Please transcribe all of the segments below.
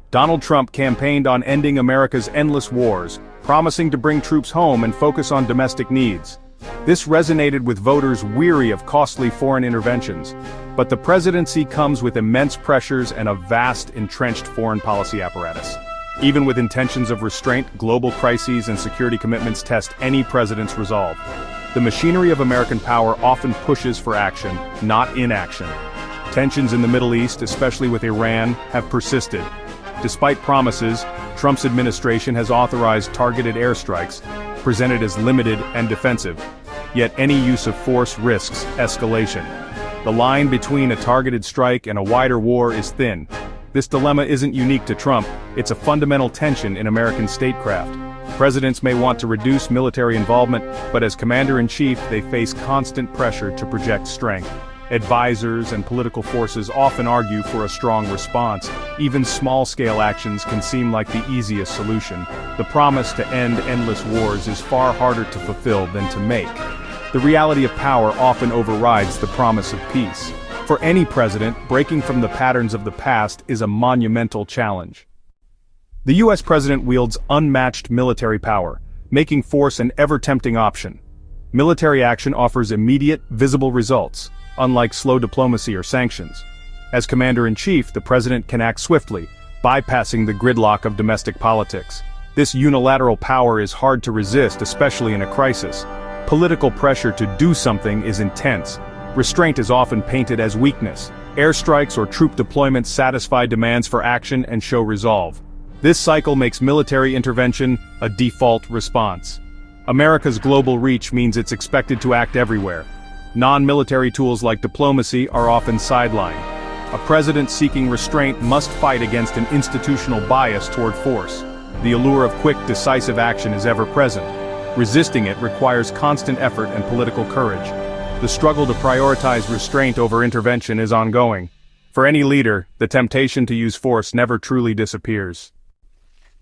Donald Trump campaigned on ending America's endless wars, promising to bring troops home and focus on domestic needs. This resonated with voters weary of costly foreign interventions. But the presidency comes with immense pressures and a vast, entrenched foreign policy apparatus. Even with intentions of restraint, global crises and security commitments test any president's resolve. The machinery of American power often pushes for action, not inaction. Tensions in the Middle East, especially with Iran, have persisted. Despite promises, Trump's administration has authorized targeted airstrikes, presented as limited and defensive. Yet any use of force risks escalation. The line between a targeted strike and a wider war is thin. This dilemma isn't unique to Trump, it's a fundamental tension in American statecraft. Presidents may want to reduce military involvement, but as commander-in-chief they face constant pressure to project strength. Advisors and political forces often argue for a strong response. Even small-scale actions can seem like the easiest solution. The promise to end endless wars is far harder to fulfill than to make. The reality of power often overrides the promise of peace. For any president, breaking from the patterns of the past is a monumental challenge. The U.S. president wields unmatched military power, making force an ever-tempting option. Military action offers immediate, visible results, unlike slow diplomacy or sanctions. As commander-in-chief, the president can act swiftly, bypassing the gridlock of domestic politics. This unilateral power is hard to resist, especially in a crisis. Political pressure to do something is intense. Restraint is often painted as weakness. Airstrikes or troop deployments satisfy demands for action and show resolve. This cycle makes military intervention a default response. America's global reach means it's expected to act everywhere. Non-military tools like diplomacy are often sidelined. A president seeking restraint must fight against an institutional bias toward force. The allure of quick, decisive action is ever present. Resisting it requires constant effort and political courage. The struggle to prioritize restraint over intervention is ongoing. For any leader, the temptation to use force never truly disappears.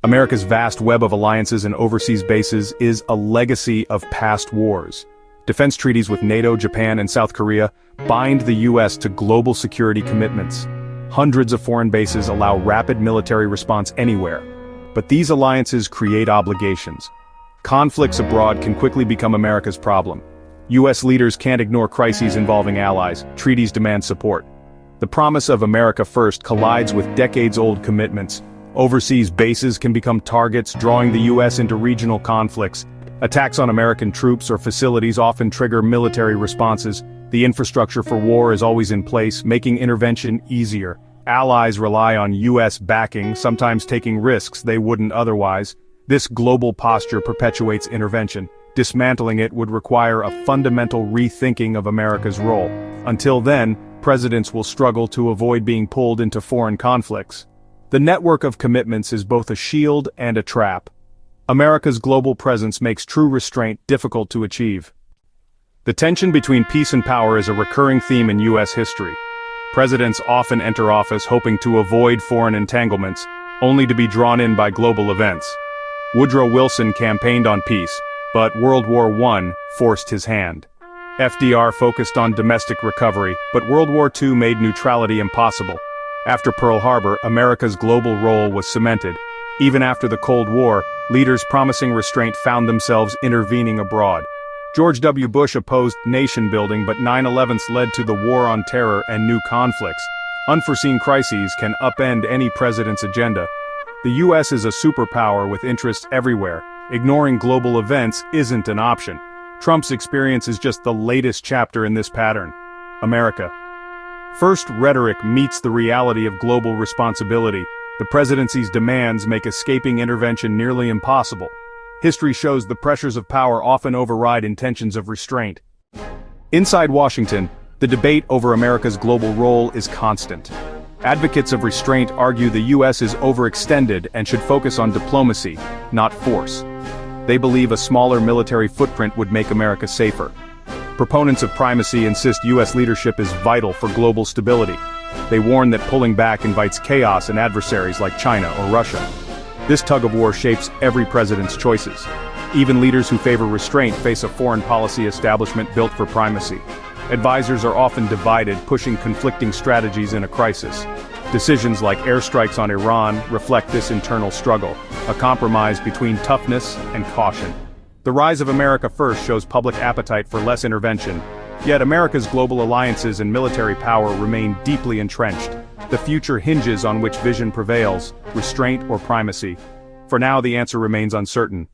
America's vast web of alliances and overseas bases is a legacy of past wars. Defense treaties with NATO, Japan, and South Korea bind the U.S. to global security commitments. Hundreds of foreign bases allow rapid military response anywhere. But these alliances create obligations. Conflicts abroad can quickly become America's problem. U.S. leaders can't ignore crises involving allies. Treaties demand support. The promise of America first collides with decades-old commitments. Overseas bases can become targets, drawing the U.S. into regional conflicts. Attacks on American troops or facilities often trigger military responses. The infrastructure for war is always in place, making intervention easier. Allies rely on U.S. backing, sometimes taking risks they wouldn't otherwise. This global posture perpetuates intervention. Dismantling it would require a fundamental rethinking of America's role. Until then, presidents will struggle to avoid being pulled into foreign conflicts. The network of commitments is both a shield and a trap. America's global presence makes true restraint difficult to achieve. The tension between peace and power is a recurring theme in U.S. history. Presidents often enter office hoping to avoid foreign entanglements, only to be drawn in by global events. Woodrow Wilson campaigned on peace, but World War I forced his hand. FDR focused on domestic recovery, but World War II made neutrality impossible. After Pearl Harbor, America's global role was cemented. Even after the Cold War, leaders promising restraint found themselves intervening abroad. George W. Bush opposed nation-building, but 9/11s led to the war on terror and new conflicts. Unforeseen crises can upend any president's agenda. The U.S. is a superpower with interests everywhere. Ignoring global events isn't an option. Trump's experience is just the latest chapter in this pattern. America. First, rhetoric meets the reality of global responsibility. The presidency's demands make escaping intervention nearly impossible. History shows the pressures of power often override intentions of restraint. Inside Washington, the debate over America's global role is constant. Advocates of restraint argue the U.S. is overextended and should focus on diplomacy, not force. They believe a smaller military footprint would make America safer. Proponents of primacy insist U.S. leadership is vital for global stability. They warn that pulling back invites chaos and adversaries like China or Russia. This tug-of-war shapes every president's choices. Even leaders who favor restraint face a foreign policy establishment built for primacy. Advisors are often divided, pushing conflicting strategies in a crisis. Decisions like airstrikes on Iran reflect this internal struggle, a compromise between toughness and caution. The rise of America First shows public appetite for less intervention, yet America's global alliances and military power remain deeply entrenched. The future hinges on which vision prevails, restraint or primacy. For now, the answer remains uncertain,